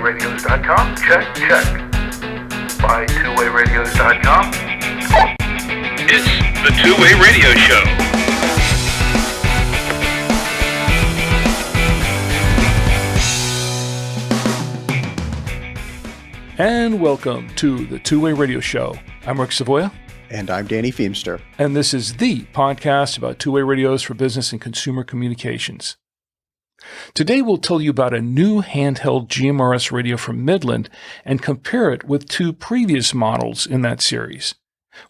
TwoWayRadios.com? Check, check. By TwoWayRadios.com? It's the Two-Way Radio Show. And welcome to the Two-Way Radio Show. I'm Rick Savoya. And I'm Danny Feemster. And this is the podcast about two-way radios for business and consumer communications. Today we'll tell you about a new handheld GMRS radio from Midland and compare it with two previous models in that series.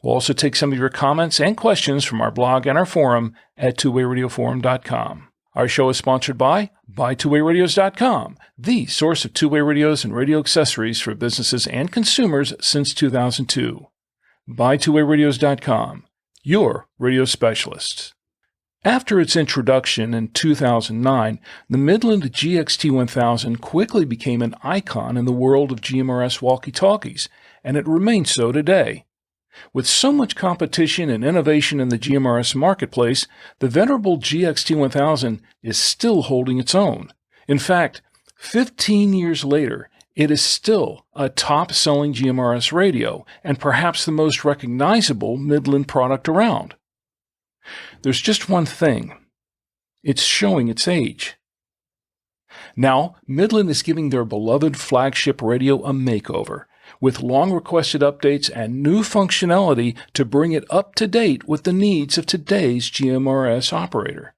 We'll also take some of your comments and questions from our blog and our forum at twowayradioforum.com. Our show is sponsored by TwoWayRadios.com, the source of two-way radios and radio accessories for businesses and consumers since 2002. TwoWayRadios.com, your radio specialists. After its introduction in 2009, the Midland GXT1000 quickly became an icon in the world of GMRS walkie-talkies, and it remains so today. With so much competition and innovation in the GMRS marketplace, the venerable GXT1000 is still holding its own. In fact, 15 years later, it is still a top-selling GMRS radio and perhaps the most recognizable Midland product around. There's just one thing. It's showing its age. Now, Midland is giving their beloved flagship radio a makeover, with long-requested updates and new functionality to bring it up to date with the needs of today's GMRS operator.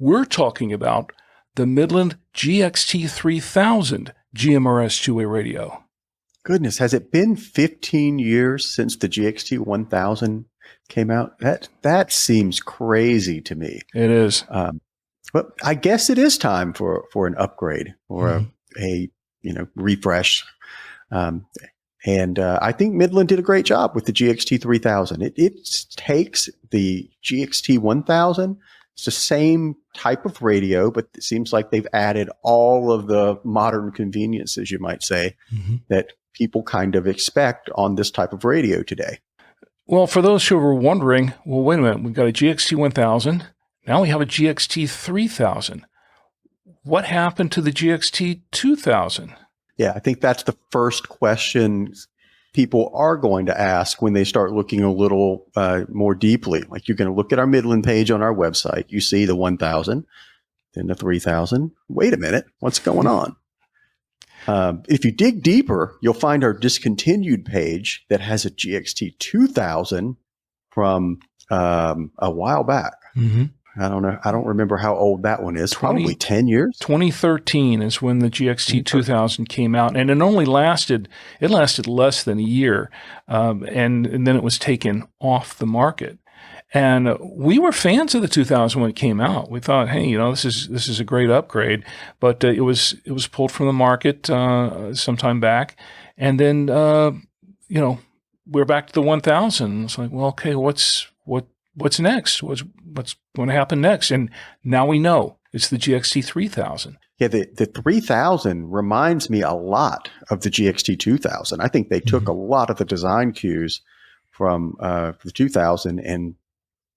We're talking about the Midland GXT3000 GMRS two-way radio. Goodness, has it been 15 years since the GXT1000 came out? That seems crazy to me. It is. But I guess it is time for an upgrade or a refresh. And I think Midland did a great job with the GXT3000. It takes the GXT1000. It's the same type of radio, but it seems like they've added all of the modern conveniences, you might say, that people kind of expect on this type of radio today. Well, for those who were wondering, well, wait a minute, we've got a GXT1000. Now we have a GXT3000. What happened to the GXT2000? Yeah, I think that's the first question people are going to ask when they start looking a little more deeply. Like, you're going to look at our Midland page on our website. You see the 1000, then the 3000. Wait a minute, what's going on? If you dig deeper, you'll find our discontinued page that has a GXT2000 from a while back. I don't know. I don't remember how old that one is. Probably 10 years. 2013 is when the GXT2000 came out, and it only lasted less than a year, and then it was taken off the market. And we were fans of the 2000 when it came out. We thought, hey, this is a great upgrade, but it was pulled from the market some time back, and then we're back to the 1000. It's like, well, okay, what's next? What's going to happen next? And now we know it's the GXT3000. Yeah, the 3000 reminds me a lot of the GXT2000. I think they took a lot of the design cues from the 2000 and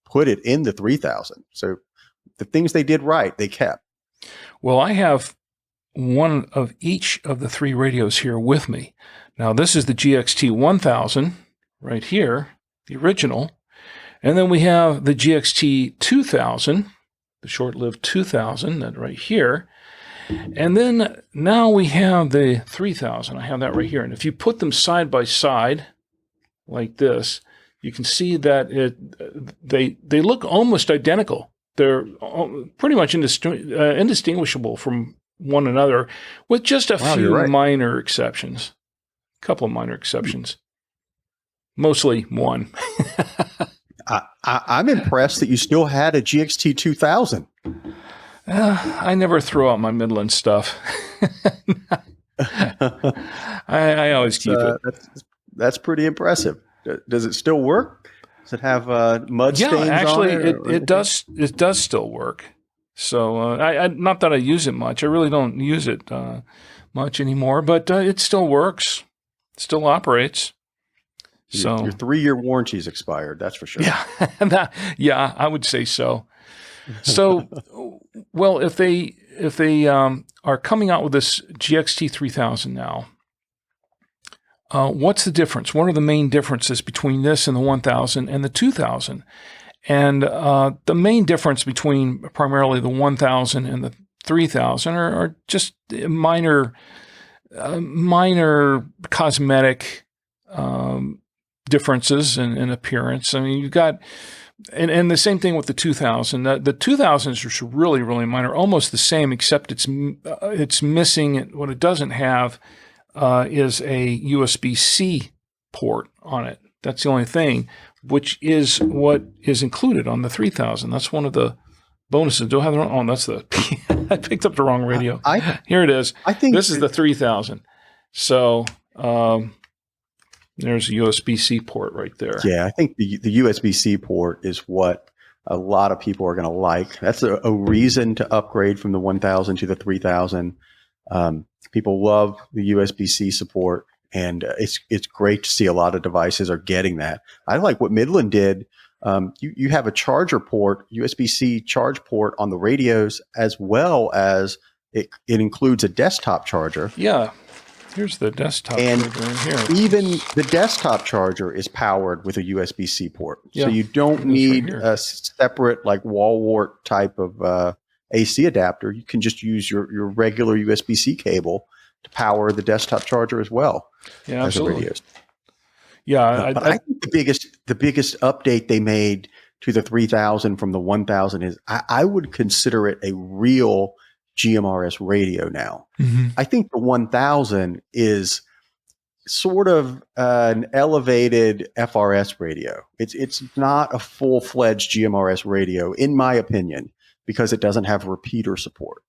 put it in the 3000. So the things they did right, they kept. Well, I have one of each of the three radios here with me. Now, this is the GXT1000 right here, the original. And then we have the GXT2000, the short-lived 2000, that right here. And then now we have the 3000. I have that right here. And if you put them side by side like this, you can see that they look almost identical. They're pretty much indistinguishable from one another, with just a few minor exceptions. A couple of minor exceptions. Mostly one. I'm impressed that you still had a GXT2000. I never throw out my Midland stuff. I always keep it. That's pretty impressive. Does it still work? Does it have mud stains on it? Yeah, actually, it does. It does still work. So, not that I use it much. I really don't use it much anymore. But it still works. It still operates. So your 3-year warranty is expired. That's for sure. Yeah, I would say so. So Well, if they are coming out with this GXT3000 now, what's the difference? What are the main differences between this and the 1000 and the 2000? And the main difference between primarily the 1000 and the 3000 are just minor cosmetic differences in appearance. I mean, you've got, and the same thing with the 2000. The 2000s are really, really minor, almost the same, except it's missing. What it doesn't have is a USB-C port on it. That's the only thing, which is what is included on the 3000. That's one of the bonuses. Do I have the wrong? Oh, that's the. I picked up the wrong radio. Here it is. I think this is the 3000. So there's a USB-C port right there. Yeah, I think the USB-C port is what a lot of people are going to like. That's a reason to upgrade from the 1000 to the 3000. People love the USB-C support, and it's great to see a lot of devices are getting that. I like what Midland did. You have a charger port, USB-C charge port on the radios, as well as it includes a desktop charger. Yeah. Here's the desktop charger in here. Even the desktop charger is powered with a USB-C port. Yeah, so you don't need a separate like wall wart type of AC adapter. You can just use your regular USB-C cable to power the desktop charger as well. Yeah, absolutely. As the radios. Yeah, I think the biggest update they made to the 3000 from the 1000 is I would consider it a real GMRS radio now. Mm-hmm. I think the 1000 is sort of an elevated FRS radio. It's not a full-fledged GMRS radio, in my opinion, because it doesn't have repeater support.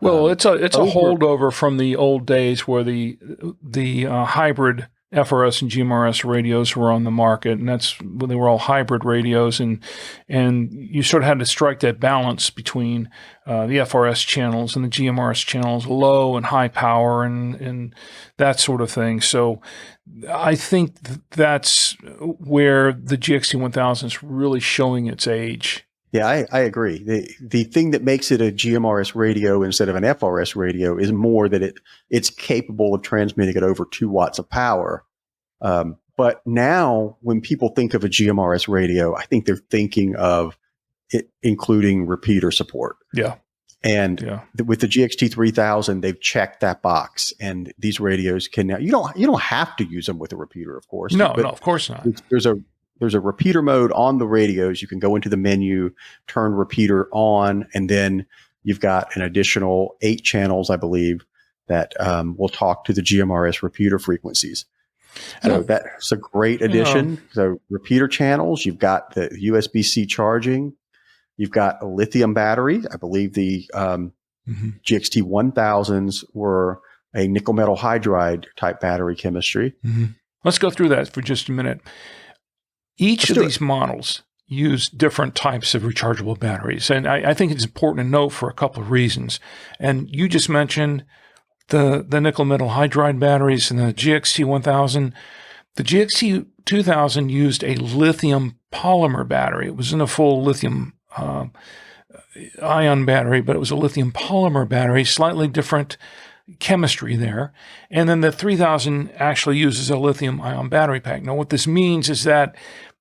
Well, it's a holdover from the old days where the hybrid FRS and GMRS radios were on the market, and that's when they were all hybrid radios, and you sort of had to strike that balance between the FRS channels and the GMRS channels, low and high power, and that sort of thing. So I think that's where the GXT1000 is really showing its age. Yeah, I agree. The thing that makes it a GMRS radio instead of an FRS radio is more that it's capable of transmitting at over 2 watts of power. But now when people think of a GMRS radio, I think they're thinking of it including repeater support. Yeah. And with the GXT3000, they've checked that box, and these radios can now, you don't have to use them with a repeater, of course. No, of course not. There's a repeater mode on the radios. You can go into the menu, turn repeater on, and then you've got an additional 8 channels, I believe, that will talk to the GMRS repeater frequencies. So that's a great addition. So repeater channels, you've got the USB-C charging, you've got a lithium battery. I believe the GXT1000s were a nickel metal hydride type battery chemistry. Mm-hmm. Let's go through that for just a minute. Each of these models use different types of rechargeable batteries. And I think it's important to note for a couple of reasons. And you just mentioned the nickel metal hydride batteries and the GXT1000. The GXT2000 used a lithium polymer battery. It wasn't a full lithium ion battery, but it was a lithium polymer battery, slightly different chemistry there. And then the 3000 actually uses a lithium ion battery pack. Now, what this means is that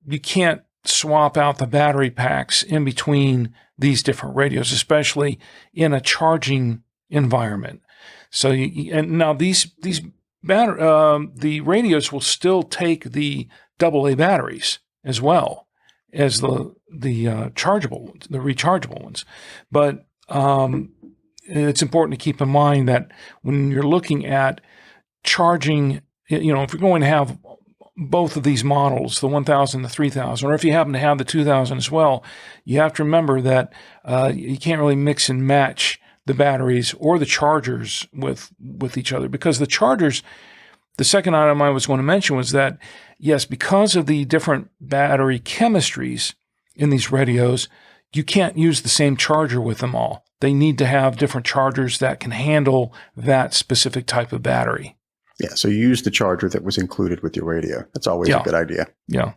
you can't swap out the battery packs in between these different radios, especially in a charging environment. So, and now the radios will still take the AA batteries as well as the chargeable ones, the rechargeable ones. But it's important to keep in mind that when you're looking at charging, if you're going to have both of these models, the 1000, the 3000, or if you happen to have the 2000 as well, you have to remember that you can't really mix and match the batteries or the chargers with each other, because the chargers, the second item I was going to mention was that, yes, because of the different battery chemistries in these radios, you can't use the same charger with them all. They need to have different chargers that can handle that specific type of battery. Yeah, so you use the charger that was included with your radio. That's always a good idea. Yeah.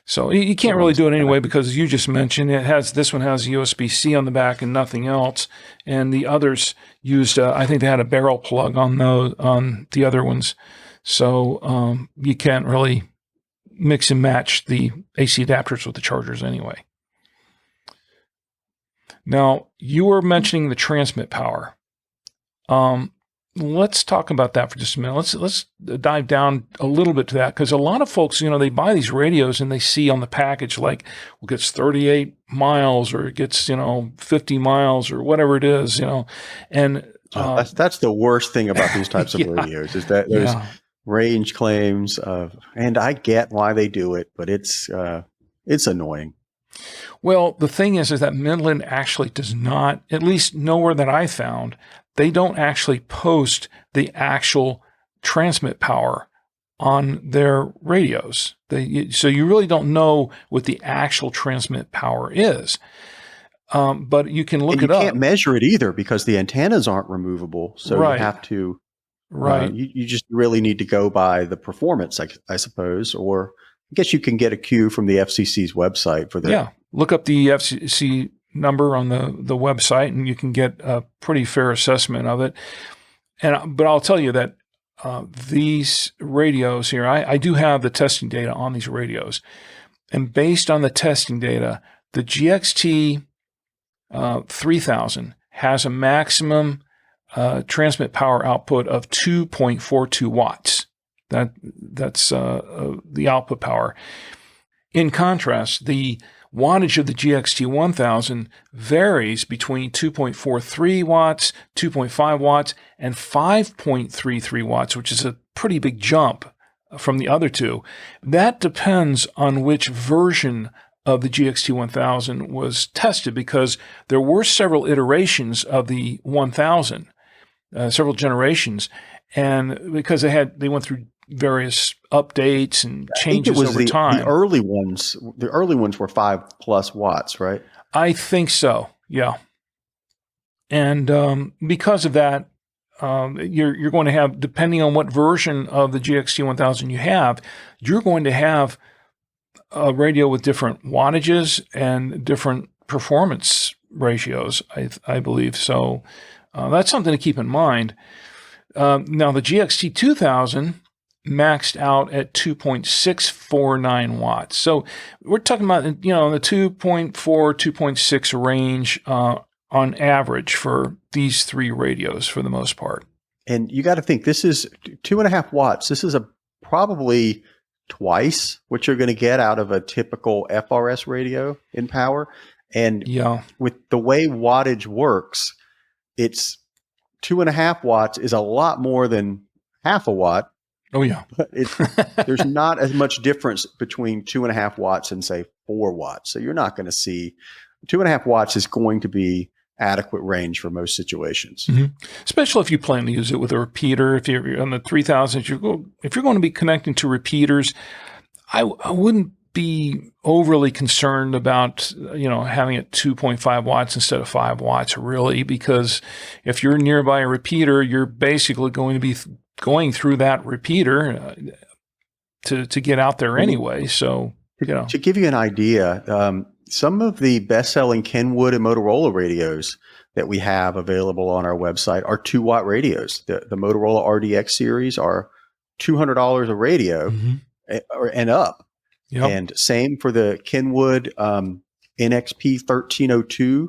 So you can't really do it anyway because, as you just mentioned, this one has USB-C on the back and nothing else, and the others used I think they had a barrel plug on the other ones, so you can't really mix and match the AC adapters with the chargers anyway. Now you were mentioning the transmit power. Let's talk about that for just a minute. Let's dive down a little bit to that, because a lot of folks, they buy these radios and they see on the package like, well, it gets 38 miles or it gets 50 miles or whatever it is, and that's the worst thing about these types of radios, is that there's range claims and I get why they do it, but it's annoying. Well, the thing is that Midland actually does not, at least nowhere that I found, they don't actually post the actual transmit power on their radios. So you really don't know what the actual transmit power is. But you can look it up. You can't measure it either because the antennas aren't removable. So you have to, you just really need to go by the performance, I suppose, or I guess you can get a cue from the FCC's website for that. Yeah, look up the FCC number on the website and you can get a pretty fair assessment of it. But I'll tell you that these radios here, I do have the testing data on these radios. And based on the testing data, the GXT 3000 has a maximum transmit power output of 2.42 watts. That's the output power. In contrast, the wattage of the GXT1000 varies between 2.43 watts, 2.5 watts, and 5.33 watts, which is a pretty big jump from the other two. That depends on which version of the GXT1000 was tested, because there were several iterations of the 1000, several generations, and because they went through various updates and changes over time. The early ones were 5+ watts, right? I think so. Yeah. And because of that, you're going to have, depending on what version of the GXT1000 you have, you're going to have a radio with different wattages and different performance ratios, I believe. So that's something to keep in mind. Now, the GXT2000 maxed out at 2.649 watts. So we're talking about, the 2.4, 2.6 range on average for these three radios for the most part. And you got to think, this is 2.5 watts. This is probably twice what you're going to get out of a typical FRS radio in power. And with the way wattage works, it's 2.5 watts is a lot more than half a watt. Oh, yeah. There's not as much difference between 2.5 watts and, say, 4 watts. So you're not going to see 2.5 watts is going to be adequate range for most situations. Mm-hmm. Especially if you plan to use it with a repeater. If you're on the 3000, if you're going to be connecting to repeaters, I wouldn't be overly concerned about, having it 2.5 watts instead of 5 watts, really, because if you're nearby a repeater, you're basically going to be going through that repeater to get out there anyway. So, To give you an idea, some of the best-selling Kenwood and Motorola radios that we have available on our website are 2-watt radios. The Motorola RDX series are $200 a radio and up. Yep. And same for the Kenwood NXP1302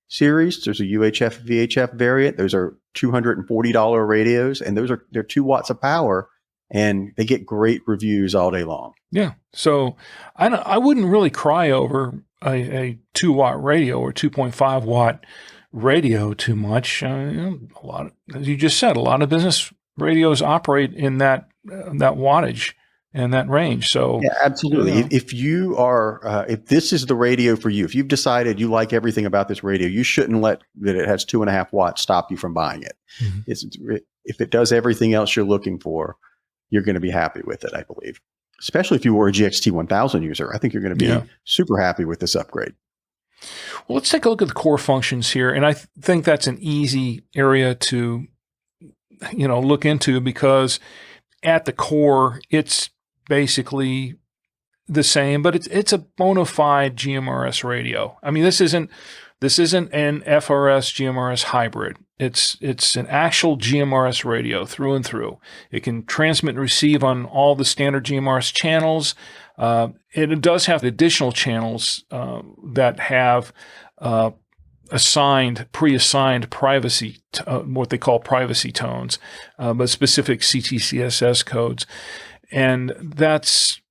series. There's a UHF VHF variant. Those are $240 radios, and they're 2 watts of power, and they get great reviews all day long. Yeah. So I wouldn't really cry over a 2-watt radio or 2.5 watt radio too much. A lot, as you just said, a lot of business radios operate in that wattage and that range. So yeah, absolutely. If you are, if this is the radio for you, if you've decided you like everything about this radio, you shouldn't let that it has 2.5 watts stop you from buying it. Mm-hmm. If it does everything else you're looking for, you're going to be happy with it, I believe. Especially if you were a GXT1000 user, I think you're going to be super happy with this upgrade. Well, let's take a look at the core functions here, and I think that's an easy area to, look into, because at the core, it's basically the same, but it's a bona fide GMRS radio. I mean, this isn't an FRS GMRS hybrid. It's an actual GMRS radio through and through. It can transmit and receive on all the standard GMRS channels. It does have additional channels that have pre-assigned privacy, what they call privacy tones, but specific CTCSS codes, and that's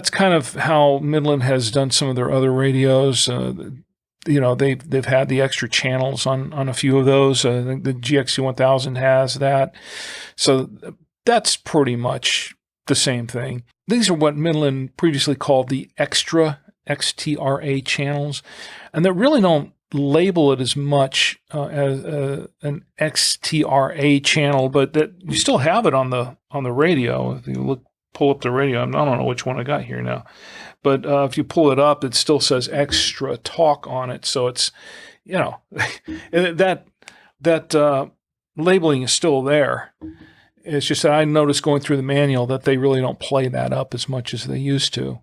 kind of how Midland has done some of their other radios. They've had the extra channels on a few of those. I think the GXT1000 has that. So that's pretty much the same thing. These are what Midland previously called the extra XTRA channels, and they really don't label it as much as an XTRA channel, but that you still have it on the radio. If you pull up the radio, I don't know which one I got here now. But if you pull it up, it still says extra talk on it. So it's, that labeling is still there. It's just that I noticed going through the manual that they really don't play that up as much as they used to.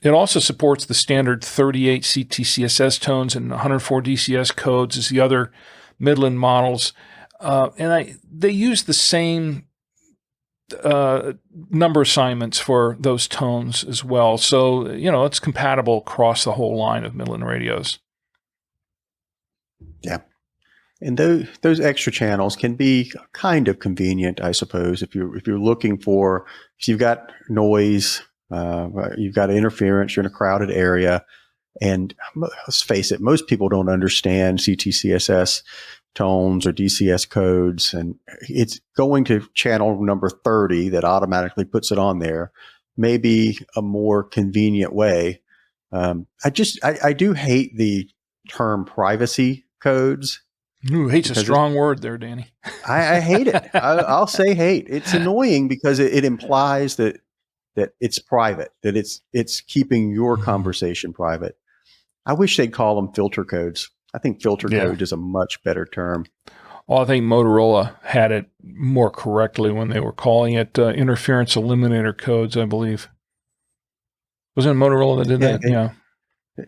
It also supports the standard 38 CTCSS tones and 104 DCS codes as the other Midland models. They use the same number assignments for those tones as well. So, it's compatible across the whole line of Midland radios. Yeah. And those extra channels can be kind of convenient, I suppose, if you're looking for, if you've got noise, you've got interference, you're in a crowded area, and let's face it, most people don't understand CTCSS tones or DCS codes, and it's going to channel number 30 that automatically puts it on there, maybe a more convenient way. I do hate the term privacy codes. Ooh, hate's a strong word there, Danny. I hate it. I'll say hate. It's annoying because it implies that it's private, that it's keeping your conversation private. I wish they'd call them filter codes. I think filter code is a much better term. Well, I think Motorola had it more correctly when they were calling it interference eliminator codes, I believe. Wasn't it Motorola that did that? Yeah.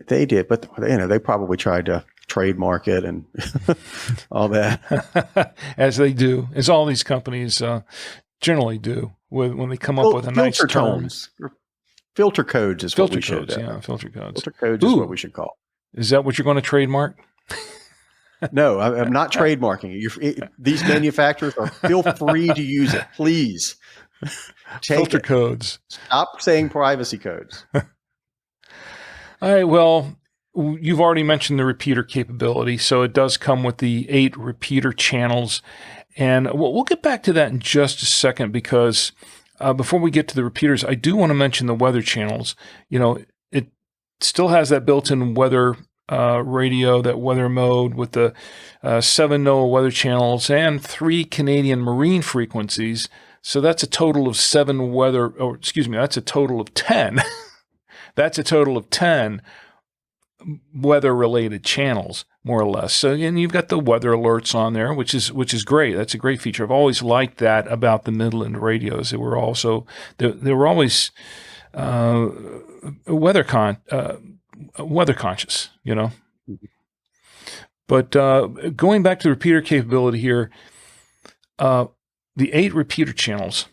They did, but they probably tried to trademark it and all that. As they do, as all these companies generally do when they come up with a nice term. Filter codes is what we should. Filter codes. Filter codes is what we should call. Is that what you're going to trademark? No, I'm not trademarking. These manufacturers feel free to use it. Please. Filter codes. Stop saying privacy codes. All right. Well, you've already mentioned the repeater capability. So it does come with the 8 repeater channels. And we'll get back to that in just a second, because before we get to the repeaters, I do want to mention the weather channels. It still has that built-in weather radio, that weather mode with the 7 NOAA weather channels and 3 Canadian marine frequencies. So that's a total of 7 that's a total of 10. That's a total of 10 weather-related channels, more or less. So, and you've got the weather alerts on there, which is great. That's a great feature. I've always liked that about the Midland radios. They were always weather conscious, But going back to the repeater capability here, the 8 repeater channels,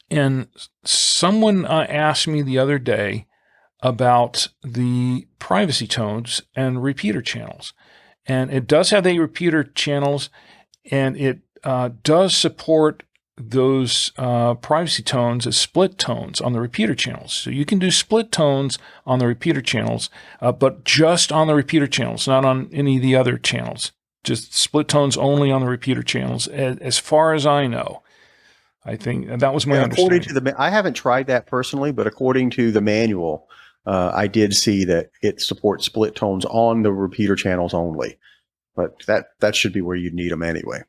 and someone asked me the other day about the privacy tones and repeater channels. And it does have 8 repeater channels, and it does support those privacy tones as split tones on the repeater channels. So you can do split tones on the repeater channels, but just on the repeater channels, not on any of the other channels. Just split tones only on the repeater channels, as far as I know. I think that was my understanding. I haven't tried that personally, but according to the manual, I did see that it supports split tones on the repeater channels only. But that should be where you'd need them anyway.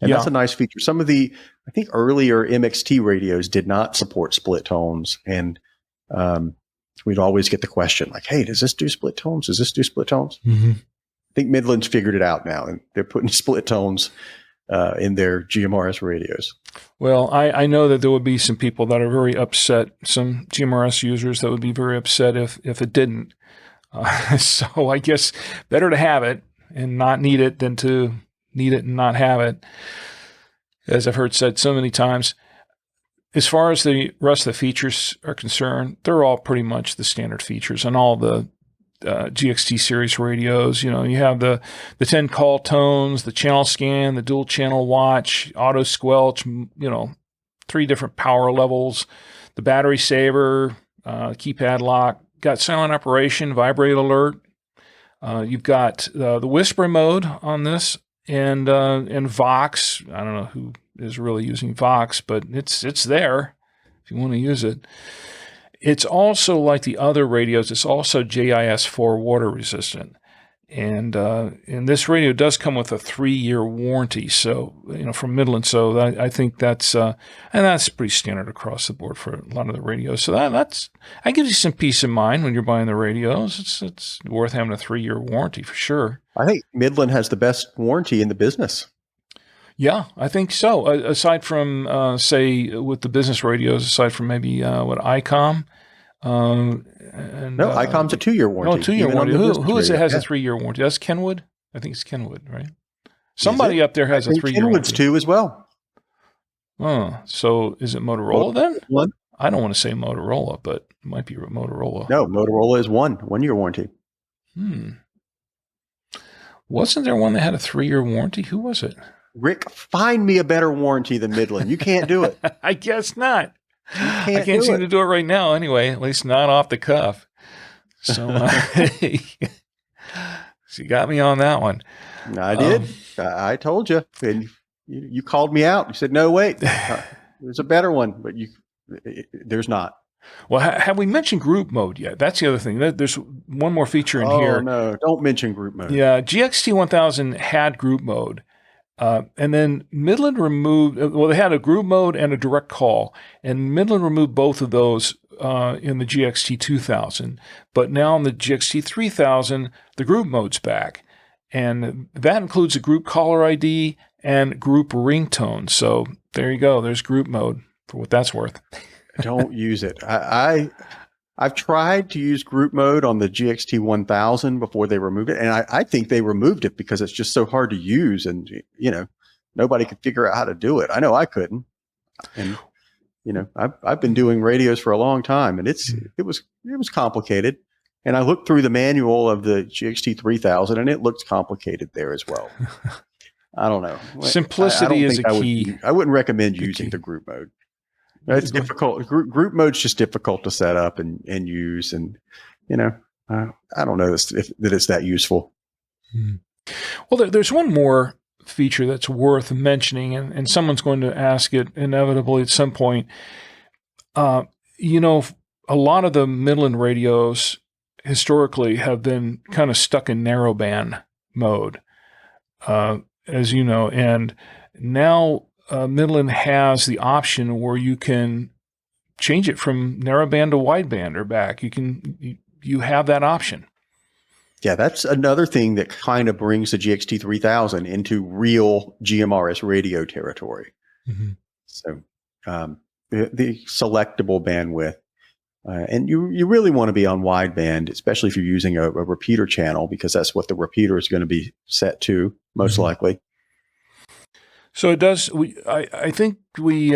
And that's a nice feature. Some of the, I think earlier MXT radios did not support split tones. And we'd always get the question like, hey, does this do split tones? Does this do split tones? Mm-hmm. I think Midland's figured it out now, and they're putting split tones in their GMRS radios. Well, I know that there would be some people that are very upset, some GMRS users that would be very upset if it didn't. So I guess better to have it and not need it than to need it and not have it, as I've heard said so many times. As far as the rest of the features are concerned, they're all pretty much the standard features on all the GXT series radios. You know, you have the 10 call tones, the channel scan, the dual channel watch, auto squelch, 3 different power levels, the battery saver, keypad lock, got silent operation, vibrate alert. You've got the whisper mode on this, and Vox. I don't know who is really using Vox, but it's there if you want to use it. It's also like the other radios. It's also JIS4 water resistant, and this radio does come with a 3-year warranty. So from Midland. So I think that's pretty standard across the board for a lot of the radios. So that gives you some peace of mind when you're buying the radios. It's worth having a 3-year warranty for sure. I think Midland has the best warranty in the business. Yeah, I think so. Aside from, say, with the business radios, aside from maybe ICOM. ICOM's a 2-year warranty. 2-year warranty. Who is it has a 3-year warranty? That's Kenwood? I think it's Kenwood, right? Somebody up there has a 3-year Kenwood's warranty. 2 as well. Oh, so is it Motorola then? One. I don't want to say Motorola, but it might be Motorola. No, Motorola is 1-year warranty. Wasn't there one that had a 3-year warranty? Who was it? Rick, find me a better warranty than Midland. You can't do it. I guess not. I can't seem to do it right now anyway, at least not off the cuff. So, so you got me on that one. I did. I told you. And you called me out. You said, no, wait, there's a better one, but there's not. Well, have we mentioned group mode yet? That's the other thing. There's one more feature in here. Oh, no, don't mention group mode. Yeah, GXT1000 had group mode. And then Midland removed, they had a group mode and a direct call, and Midland removed both of those in the GXT2000. But now in the GXT3000, the group mode's back. And that includes a group caller ID and group ringtone. So there you go. There's group mode for what that's worth. Don't use it. I've tried to use group mode on the GXT1000 before they removed it. And I think they removed it because it's just so hard to use. And, nobody could figure out how to do it. I know I couldn't. And, I've been doing radios for a long time, and it was complicated. And I looked through the manual of the GXT3000 and it looks complicated there as well. I don't know. Simplicity is a key. I wouldn't recommend using the group mode. It's difficult. Group mode's just difficult to set up and use. And, I don't know that it's that useful. Well, there's one more feature that's worth mentioning, and someone's going to ask it inevitably at some point. A lot of the Midland radios historically have been kind of stuck in narrowband mode, as you know, and now Midland has the option where you can change it from narrowband to wideband or back. You have that option. Yeah, that's another thing that kind of brings the GXT3000 into real GMRS radio territory. Mm-hmm. So the selectable bandwidth. And you really want to be on wideband, especially if you're using a repeater channel, because that's what the repeater is going to be set to, most likely. So it does. I think we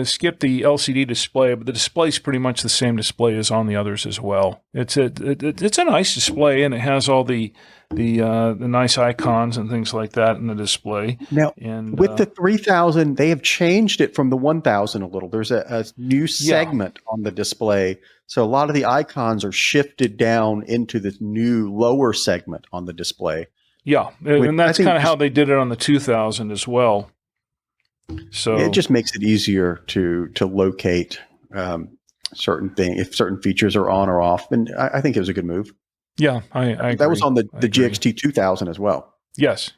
skipped the LCD display, but the display is pretty much the same display as on the others as well. It's a nice display, and it has all the nice icons and things like that in the display. Now, with the 3000, they have changed it from the 1000 a little. There's a new segment on the display, so a lot of the icons are shifted down into this new lower segment on the display. Yeah, and that's kind of how they did it on the 2000 as well. So it just makes it easier to locate certain things, if certain features are on or off. And I think it was a good move. Yeah, I agree. That was on the GXT2000 as well. Yes.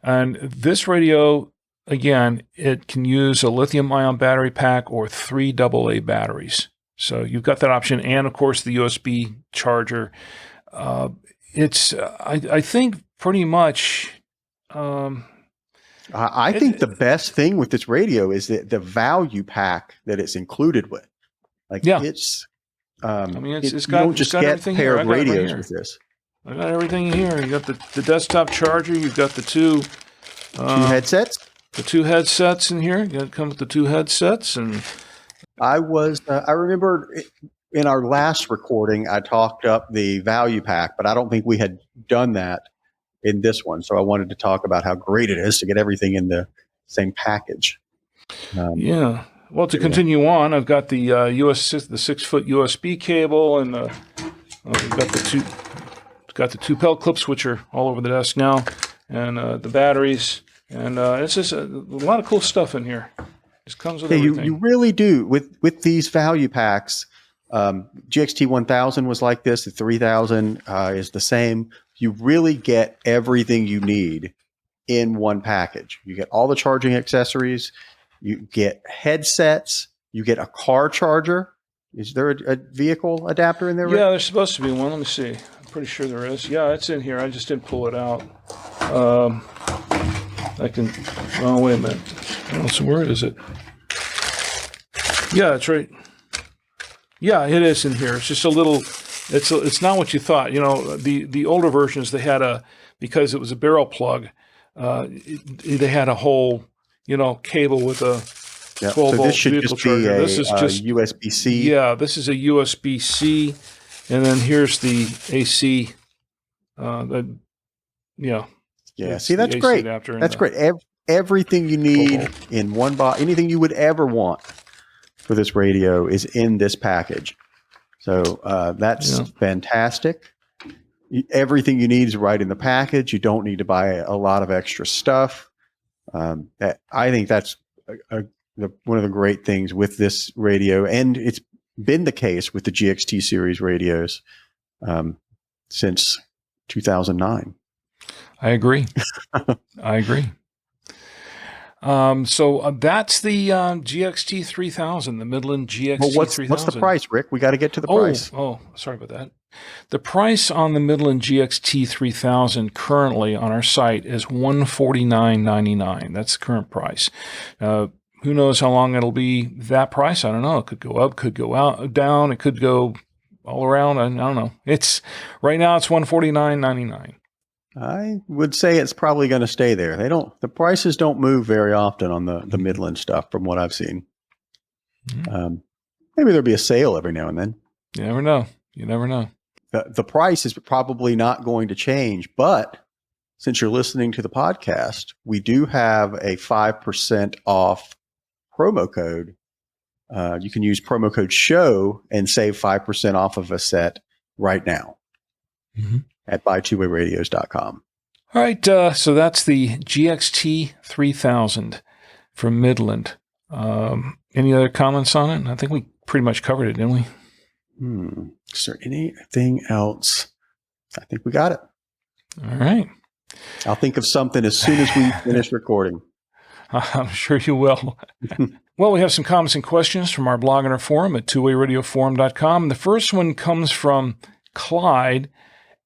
And this radio, again, it can use a lithium-ion battery pack or 3 AA batteries. So you've got that option, and of course the USB charger. I think pretty much. I think the best thing with this radio is the value pack that it's included with. Like it's, I mean, you it's don't got just get a everything pair here. of I got it right radios here. with this. I got everything here. You got the desktop charger. You've got the two Two headsets. The two headsets in here. You got to come with the two headsets, and I remember in our last recording, I talked up the value pack, but I don't think we had done that in this one. So I wanted to talk about how great it is to get everything in the same package. yeah. Well, to continue on, I've got the the 6-foot USB cable, and we've got the two pelt clips, which are all over the desk now, and the batteries, and it's just a lot of cool stuff in here. Just comes with everything. You really do with these value packs. GXT1000 was like this. The 3000 is the same. You really get everything you need in one package. You get all the charging accessories. You get headsets. You get a car charger. Is there a vehicle adapter in there? Yeah, there's supposed to be one. Let me see. I'm pretty sure there is. Yeah, it's in here. I just didn't pull it out. I can. Oh, wait a minute. Oh, so where is it? Yeah, it's right. Yeah, it is in here. It's just a little. It's not what you thought. You know, the older versions, they had because it was a barrel plug. They had a whole cable with a 12-volt vehicle charger. This is just USB-C. Yeah, this is a USB-C, and then here's the AC. Yeah. See, that's great. That's great. Everything you need in one box, anything you would ever want for this radio is in this package. So that's fantastic. Everything you need is right in the package. You don't need to buy a lot of extra stuff. I think that's one of the great things with this radio, and it's been the case with the GXT series radios since 2009. I agree. I agree. So that's the GXT3000, the Midland GXT3000. What's the price, Rick? We got to get to the price. Oh, sorry about that. The price on the Midland GXT3000 currently on our site is $149.99. That's the current price. Who knows how long it'll be that price? I don't know. It could go up, could go down. It could go all around. I don't know. Right now it's $149.99. I would say it's probably going to stay there. The prices don't move very often on the Midland stuff from what I've seen. Mm-hmm. Maybe there'll be a sale every now and then. You never know. You never know. The price is probably not going to change, but since you're listening to the podcast, we do have a 5% off promo code. You can use promo code SHOW and save 5% off of a set right now. Mm-hmm. At buy2wayradios.com. All right, so that's the GXT3000 from Midland. Any other comments on it? I think we pretty much covered it, didn't we? Is there anything else? I think we got it. All right. I'll think of something as soon as we finish recording. I'm sure you will. Well, we have some comments and questions from our blog and our forum at twowayradioforum.com. The first one comes from Clyde,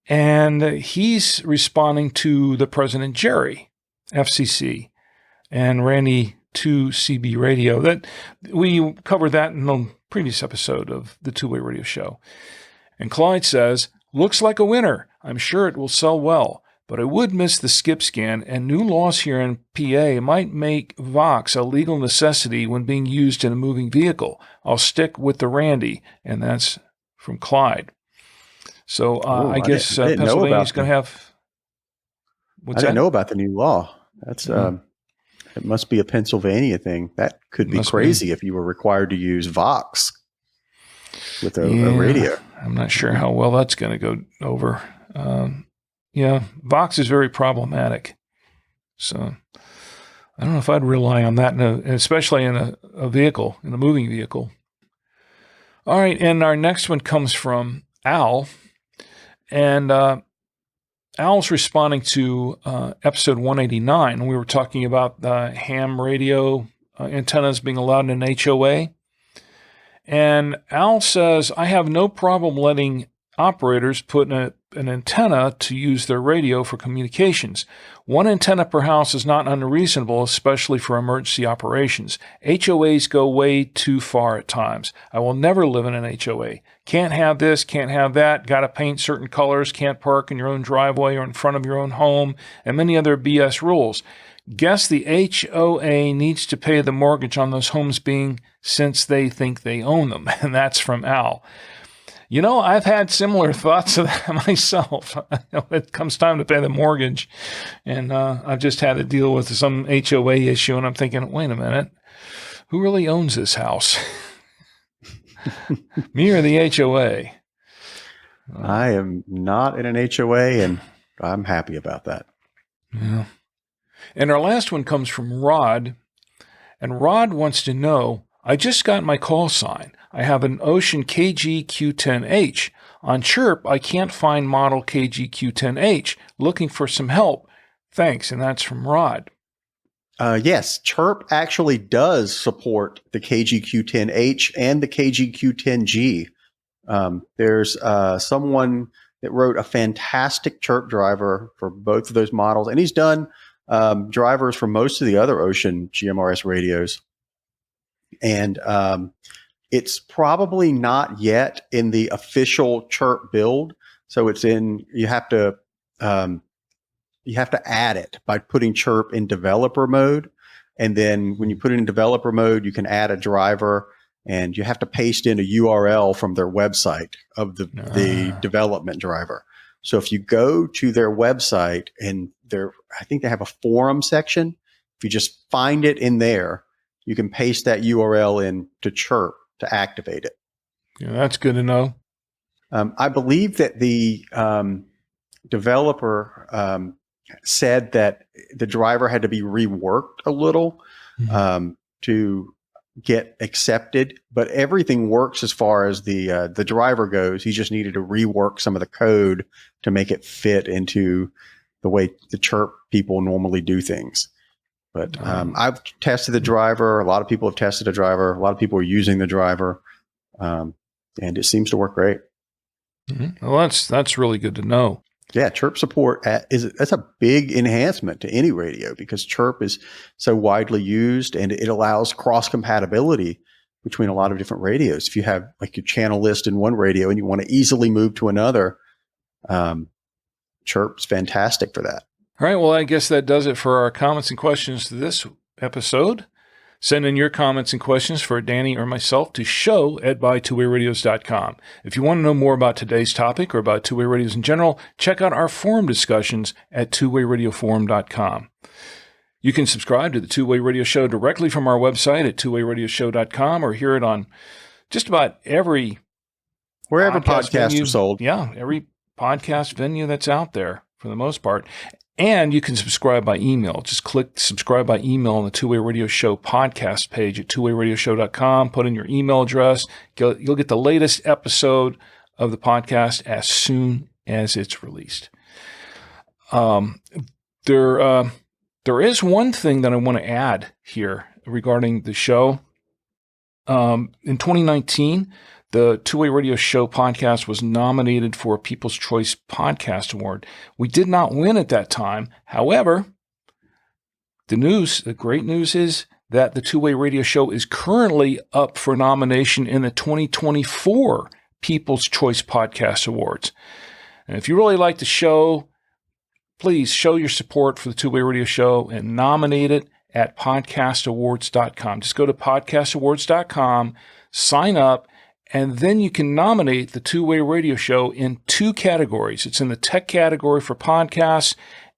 and he's responding to the President Jerry, FCC, and Randy 2CB Radio. That we covered that in the previous episode of the Two-Way Radio Show. And Clyde says, "Looks like a winner. I'm sure it will sell well, but I would miss the skip scan, and new laws here in PA might make Vox a legal necessity when being used in a moving vehicle. I'll stick with the Randy," and that's from Clyde. So I guess Pennsylvania's going to have. I didn't know about the new law. That's it must be a Pennsylvania thing. That could be crazy if you were required to use Vox with a radio. I'm not sure how well that's going to go over. Vox is very problematic. So I don't know if I'd rely on that, especially in a vehicle, in a moving vehicle. All right, and our next one comes from Al. And Al's responding to episode 189. We were talking about the ham radio antennas being allowed in an HOA. And Al says, "I have no problem letting operators put an antenna to use their radio for communications. One antenna per house is not unreasonable, especially for emergency operations. HOAs go way too far at times. I will never live in an HOA. Can't have this, can't have that, got to paint certain colors, can't park in your own driveway or in front of your own home, and many other BS rules. Guess the HOA needs to pay the mortgage on those homes since they think they own them. And that's from Al. You know, I've had similar thoughts of that myself. It comes time to pay the mortgage, and I've just had to deal with some HOA issue, and I'm thinking, wait a minute, who really owns this house? Me or the HOA? I am not in an HOA, and I'm happy about that. Yeah. And our last one comes from Rod, and Rod wants to know, I just got my call sign. I have an Ocean KGQ10H. On Chirp, I can't find model KGQ10H. Looking for some help. Thanks. And that's from Rod. Yes, Chirp actually does support the KGQ10H and the KGQ10G. There's someone that wrote a fantastic Chirp driver for both of those models, and he's done drivers for most of the other Ocean GMRS radios. And it's probably not yet in the official Chirp build. So it's in, you have to add it by putting Chirp in developer mode. And then when you put it in developer mode, you can add a driver, and you have to paste in a URL from their website of the development driver. So if you go to their website, and I think they have a forum section. If you just find it in there, you can paste that URL in to Chirp to activate it. Yeah, that's good to know. I believe that the developer said that the driver had to be reworked a little to get accepted, but everything works as far as the driver goes. He just needed to rework some of the code to make it fit into the way the Chirp people normally do things. But I've tested the driver. A lot of people have tested the driver. A lot of people are using the driver, and it seems to work great. Mm-hmm. Well, that's really good to know. Yeah, Chirp support that's a big enhancement to any radio, because Chirp is so widely used, and it allows cross compatibility between a lot of different radios. If you have like your channel list in one radio and you want to easily move to another, Chirp's fantastic for that. All right, well, I guess that does it for our comments and questions to this episode. Send in your comments and questions for Danny or myself to show@buy2wayradios.com. If you want to know more about today's topic or about two-way radios in general, check out our forum discussions at twowayradioforum.com. You can subscribe to the Two-Way Radio Show directly from our website at twowayradioshow.com, or hear it on just about wherever podcasts are sold. Yeah, every podcast venue that's out there for the most part. And you can subscribe by email. Just click subscribe by email on the Two-Way Radio Show podcast page at twowayradioshow.com. Put in your email address. You'll get the latest episode of the podcast as soon as it's released. There is one thing that I want to add here regarding the show. In 2019, the Two-Way Radio Show podcast was nominated for a People's Choice Podcast Award. We did not win at that time. However, the great news is that the Two-Way Radio Show is currently up for nomination in the 2024 People's Choice Podcast Awards. And if you really like the show, please show your support for the Two-Way Radio Show and nominate it at podcastawards.com. Just go to podcastawards.com, sign up, and then you can nominate the Two-Way Radio Show in two categories. It's in the tech category for podcasts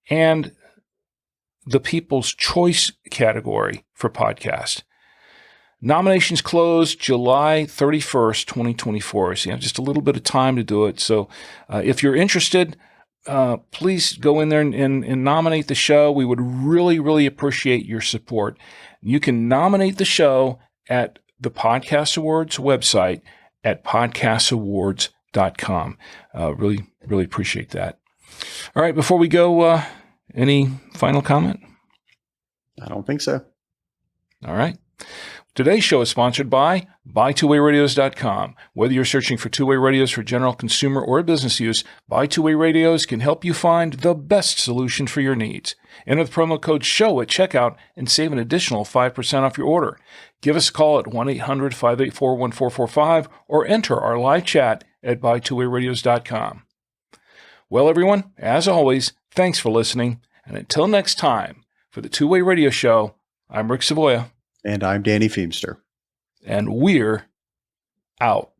and the People's Choice category for podcast. Nominations close July 31st, 2024. So you have just a little bit of time to do it. So if you're interested, please go in there and nominate the show. We would really, really appreciate your support. You can nominate the show at the Podcast Awards website at podcastawards.com. Really, really appreciate that. All right, before we go, any final comment? I don't think so. All right. Today's show is sponsored by BuyTwoWayRadios.com. Whether you're searching for two-way radios for general consumer or business use, Buy Two-Way Radios can help you find the best solution for your needs. Enter the promo code SHOW at checkout and save an additional 5% off your order. Give us a call at 1-800-584-1445 or enter our live chat at BuyTwoWayRadios.com. Well, everyone, as always, thanks for listening. And until next time, for the Two-Way Radio Show, I'm Rick Savoya. And I'm Danny Feemster. And we're out.